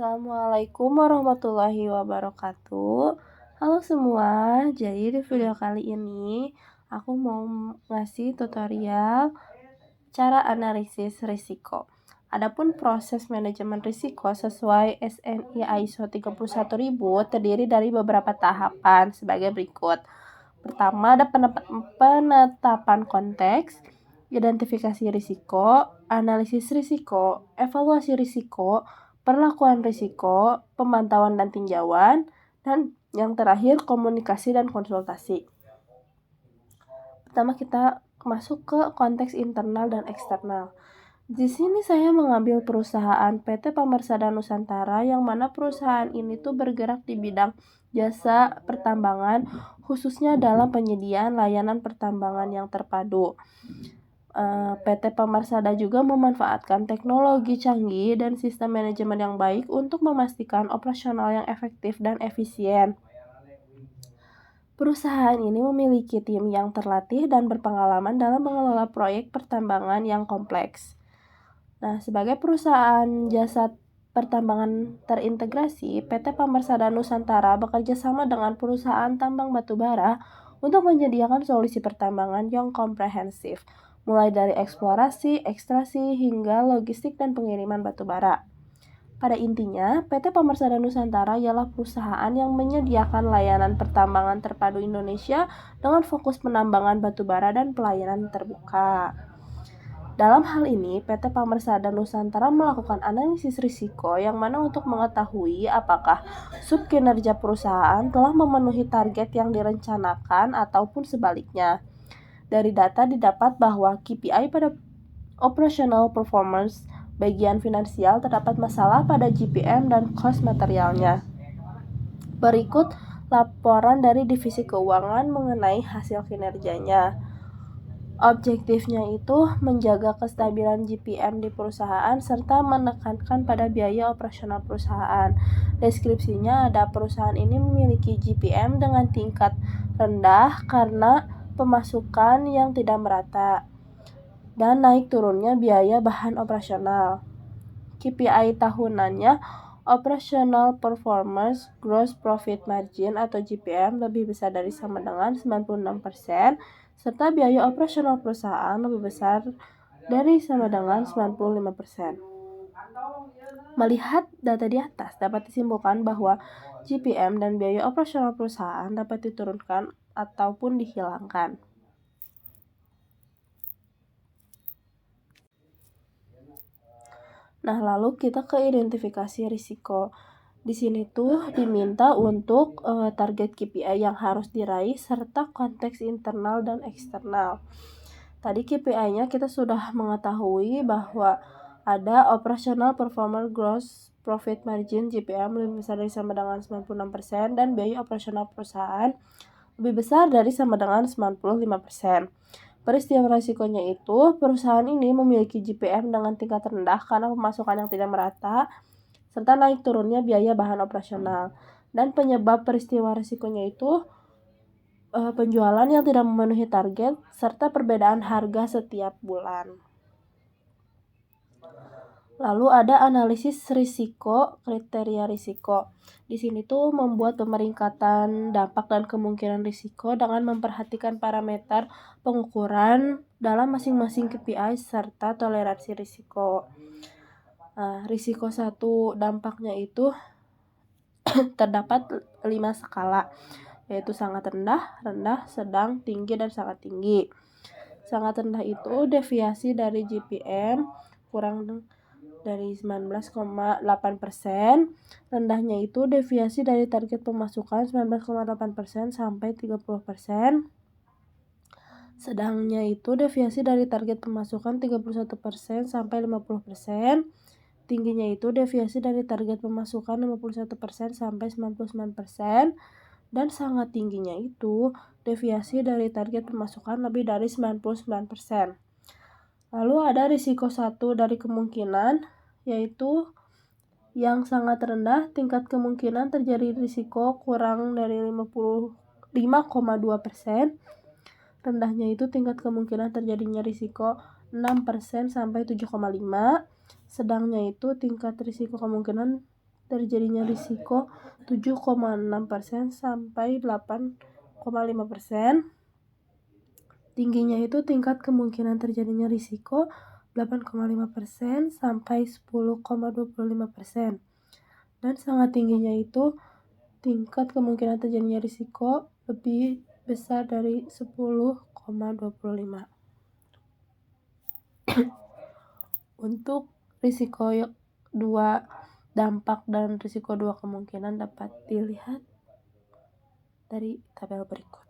Assalamualaikum warahmatullahi wabarakatuh. Halo semua, jadi di video kali ini aku mau ngasih tutorial cara analisis risiko. Adapun proses manajemen risiko sesuai SNI ISO 31000 terdiri dari beberapa tahapan sebagai berikut. Pertama ada penetapan konteks, identifikasi risiko, analisis risiko, evaluasi risiko, perlakuan risiko, pemantauan dan tinjauan, dan yang terakhir komunikasi dan konsultasi. Pertama kita masuk ke konteks internal dan eksternal. Di sini saya mengambil perusahaan PT Pamersada Nusantara yang mana perusahaan ini tuh bergerak di bidang jasa pertambangan khususnya dalam penyediaan layanan pertambangan yang terpadu. PT Pamersada juga memanfaatkan teknologi canggih dan sistem manajemen yang baik untuk memastikan operasional yang efektif dan efisien. Perusahaan ini memiliki tim yang terlatih dan berpengalaman dalam mengelola proyek pertambangan yang kompleks. Nah, sebagai perusahaan jasa pertambangan terintegrasi, PT Pamersada Nusantara bekerja sama dengan perusahaan tambang batubara untuk menyediakan solusi pertambangan yang komprehensif, mulai dari eksplorasi, ekstraksi, hingga logistik dan pengiriman batubara. Pada intinya, PT Pamersada Nusantara ialah perusahaan yang menyediakan layanan pertambangan terpadu Indonesia dengan fokus penambangan batubara dan pelayanan terbuka. Dalam hal ini, PT Pamersada Nusantara melakukan analisis risiko yang mana untuk mengetahui apakah subkinerja perusahaan telah memenuhi target yang direncanakan ataupun sebaliknya. Dari data didapat bahwa KPI pada operational performance bagian finansial terdapat masalah pada GPM dan cost materialnya. Berikut laporan dari divisi keuangan mengenai hasil kinerjanya. Objektifnya itu menjaga kestabilan GPM di perusahaan serta menekankan pada biaya operasional perusahaan. Deskripsinya ada perusahaan ini memiliki GPM dengan tingkat rendah karena pemasukan yang tidak merata dan naik turunnya biaya bahan operasional. KPI tahunannya Operational Performance Gross Profit Margin atau GPM lebih besar dari sama dengan 96%, serta biaya operasional perusahaan lebih besar dari sama dengan 95%. Melihat data di atas, dapat disimpulkan bahwa GPM dan biaya operasional perusahaan dapat diturunkan ataupun dihilangkan. Nah, lalu kita ke identifikasi risiko. Di sini tuh diminta untuk target KPI yang harus diraih serta konteks internal dan eksternal. Tadi KPI-nya kita sudah mengetahui bahwa ada operational performance gross profit margin GPM lebih besar dari sama dengan 96% dan biaya operasional perusahaan lebih besar dari sama dengan 95%. Peristiwa risikonya itu, perusahaan ini memiliki GPM dengan tingkat rendah karena pemasukan yang tidak merata, serta naik turunnya biaya bahan operasional. Dan penyebab peristiwa risikonya itu penjualan yang tidak memenuhi target, serta perbedaan harga setiap bulan. Lalu ada analisis risiko, kriteria risiko. Di sini tuh membuat pemeringkatan dampak dan kemungkinan risiko dengan memperhatikan parameter pengukuran dalam masing-masing KPI serta toleransi risiko. Nah, risiko 1 dampaknya itu terdapat 5 skala, yaitu sangat rendah, rendah, sedang, tinggi, dan sangat tinggi. Sangat rendah itu deviasi dari GPM kurang dari 19,8%, rendahnya itu deviasi dari target pemasukan 19,8% sampai 30%, sedangnya itu deviasi dari target pemasukan 31% sampai 50%, tingginya itu deviasi dari target pemasukan 51% sampai 99%, dan sangat tingginya itu deviasi dari target pemasukan lebih dari 99%. Lalu ada risiko 1 dari kemungkinan, yaitu yang sangat rendah tingkat kemungkinan terjadi risiko kurang dari 5,2%. Rendahnya itu tingkat kemungkinan terjadinya risiko 6% sampai 7,5%. Sedangnya itu tingkat risiko kemungkinan terjadinya risiko 7,6% sampai 8,5%. Tingginya itu tingkat kemungkinan terjadinya risiko 8,5% sampai 10,25%. Dan sangat tingginya itu tingkat kemungkinan terjadinya risiko lebih besar dari 10,25. Untuk risiko 2 dampak dan risiko 2 kemungkinan dapat dilihat dari tabel berikut.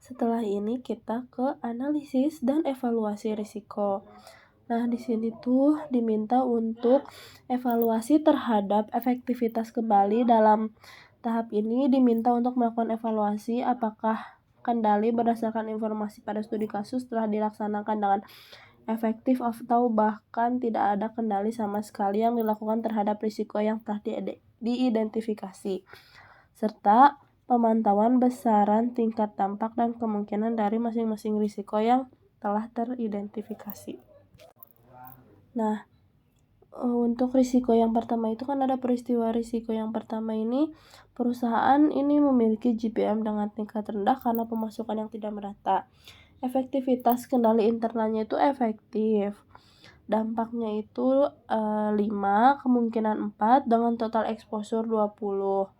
Setelah ini kita ke analisis dan evaluasi risiko. Nah, di sini tuh diminta untuk evaluasi terhadap efektivitas kembali. Dalam tahap ini diminta untuk melakukan evaluasi apakah kendali berdasarkan informasi pada studi kasus telah dilaksanakan dengan efektif atau bahkan tidak ada kendali sama sekali yang dilakukan terhadap risiko yang telah diidentifikasi, serta pemantauan besaran tingkat dampak dan kemungkinan dari masing-masing risiko yang telah teridentifikasi. Nah, untuk risiko yang pertama itu kan ada peristiwa risiko yang pertama ini, perusahaan ini memiliki GPM dengan tingkat rendah karena pemasukan yang tidak merata. Efektivitas kendali internalnya itu efektif. Dampaknya itu 5, kemungkinan 4 dengan total exposure 20.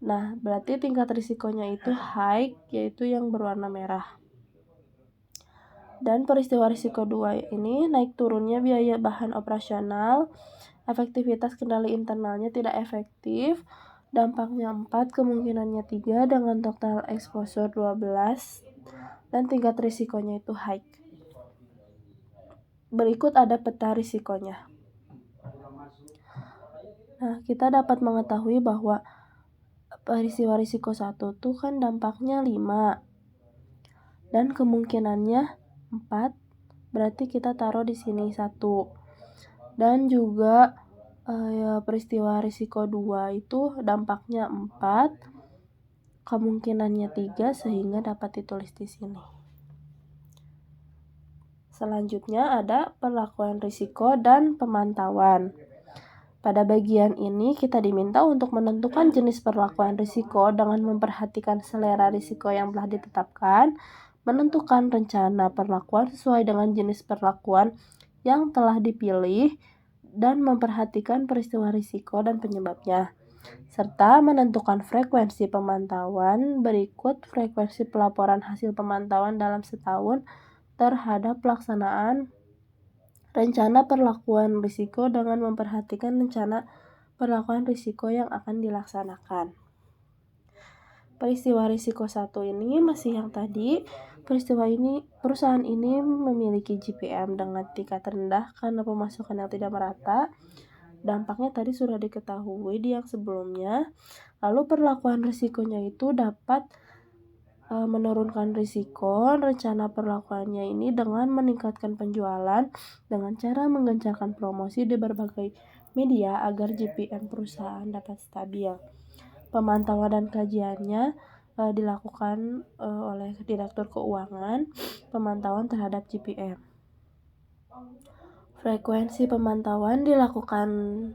Nah, berarti tingkat risikonya itu high, yaitu yang berwarna merah. Dan peristiwa risiko 2 ini naik turunnya biaya bahan operasional, efektivitas kendali internalnya tidak efektif, dampaknya 4, kemungkinannya 3 dengan total exposure 12, dan tingkat risikonya itu high. Berikut ada peta risikonya. Nah, kita dapat mengetahui bahwa peristiwa risiko 1 tuh kan dampaknya 5 dan kemungkinannya 4, berarti kita taruh di sini 1. Dan juga peristiwa risiko 2 itu dampaknya 4, kemungkinannya 3, sehingga dapat ditulis di sini. Selanjutnya ada perlakuan risiko dan pemantauan. Pada bagian ini kita diminta untuk menentukan jenis perlakuan risiko dengan memperhatikan selera risiko yang telah ditetapkan, menentukan rencana perlakuan sesuai dengan jenis perlakuan yang telah dipilih, dan memperhatikan peristiwa risiko dan penyebabnya, serta menentukan frekuensi pemantauan. Berikut frekuensi pelaporan hasil pemantauan dalam setahun terhadap pelaksanaan rencana perlakuan risiko dengan memperhatikan rencana perlakuan risiko yang akan dilaksanakan. Peristiwa risiko 1 ini masih yang tadi. Perusahaan ini memiliki GPM dengan tingkat rendah karena pemasukan yang tidak merata. Dampaknya tadi sudah diketahui di yang sebelumnya. Lalu perlakuan risikonya itu dapat menurunkan risiko. Rencana perlakuannya ini dengan meningkatkan penjualan dengan cara menggencarkan promosi di berbagai media agar GPM perusahaan dapat stabil. Pemantauan dan kajiannya dilakukan oleh Direktur Keuangan, pemantauan terhadap GPM. Frekuensi pemantauan dilakukan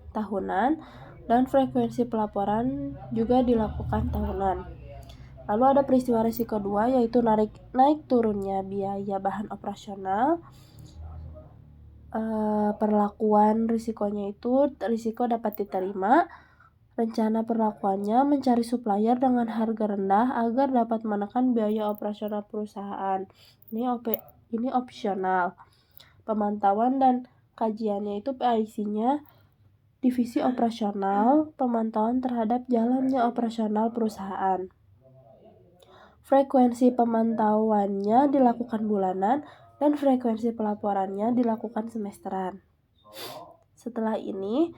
tahunan dan frekuensi pelaporan juga dilakukan tahunan. Lalu ada peristiwa risiko 2, yaitu naik turunnya biaya bahan operasional. Perlakuan risikonya itu risiko dapat diterima. Rencana perlakuannya mencari supplier dengan harga rendah agar dapat menekan biaya operasional perusahaan. Ini opsional. Pemantauan dan kajiannya itu PIC-nya divisi operasional, pemantauan terhadap jalannya operasional perusahaan. Frekuensi pemantauannya dilakukan bulanan dan frekuensi pelaporannya dilakukan semesteran. Setelah ini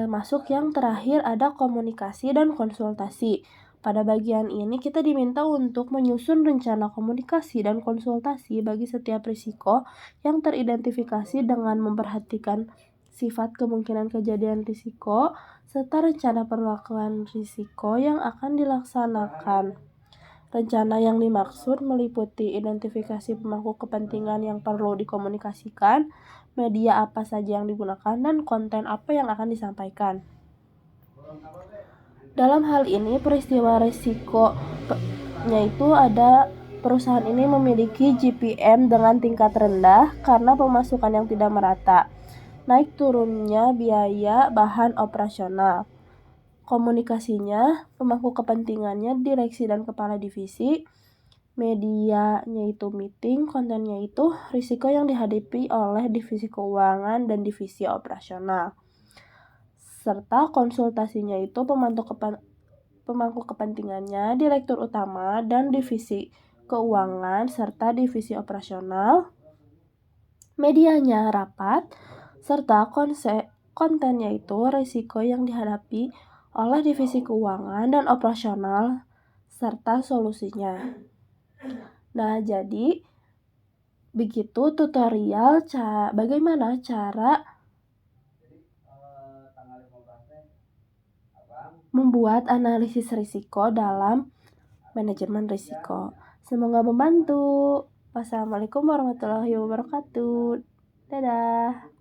masuk yang terakhir, ada komunikasi dan konsultasi. Pada bagian ini kita diminta untuk menyusun rencana komunikasi dan konsultasi bagi setiap risiko yang teridentifikasi dengan memperhatikan sifat kemungkinan kejadian risiko serta rencana perlakuan risiko yang akan dilaksanakan. Rencana yang dimaksud meliputi identifikasi pemangku kepentingan yang perlu dikomunikasikan, media apa saja yang digunakan, dan konten apa yang akan disampaikan. Dalam hal ini, peristiwa risikonya itu ada perusahaan ini memiliki GPM dengan tingkat rendah karena pemasukan yang tidak merata, naik turunnya biaya bahan operasional, komunikasinya, pemangku kepentingannya, direksi dan kepala divisi, medianya itu meeting, kontennya itu risiko yang dihadapi oleh divisi keuangan dan divisi operasional, serta konsultasinya itu pemangku kepentingannya, direktur utama dan divisi keuangan serta divisi operasional, medianya rapat, serta kontennya itu risiko yang dihadapi oleh divisi keuangan dan operasional serta solusinya. Nah, jadi begitu tutorial bagaimana cara membuat analisis risiko dalam manajemen risiko. Semoga membantu. Wassalamualaikum warahmatullahi wabarakatuh. Dadah.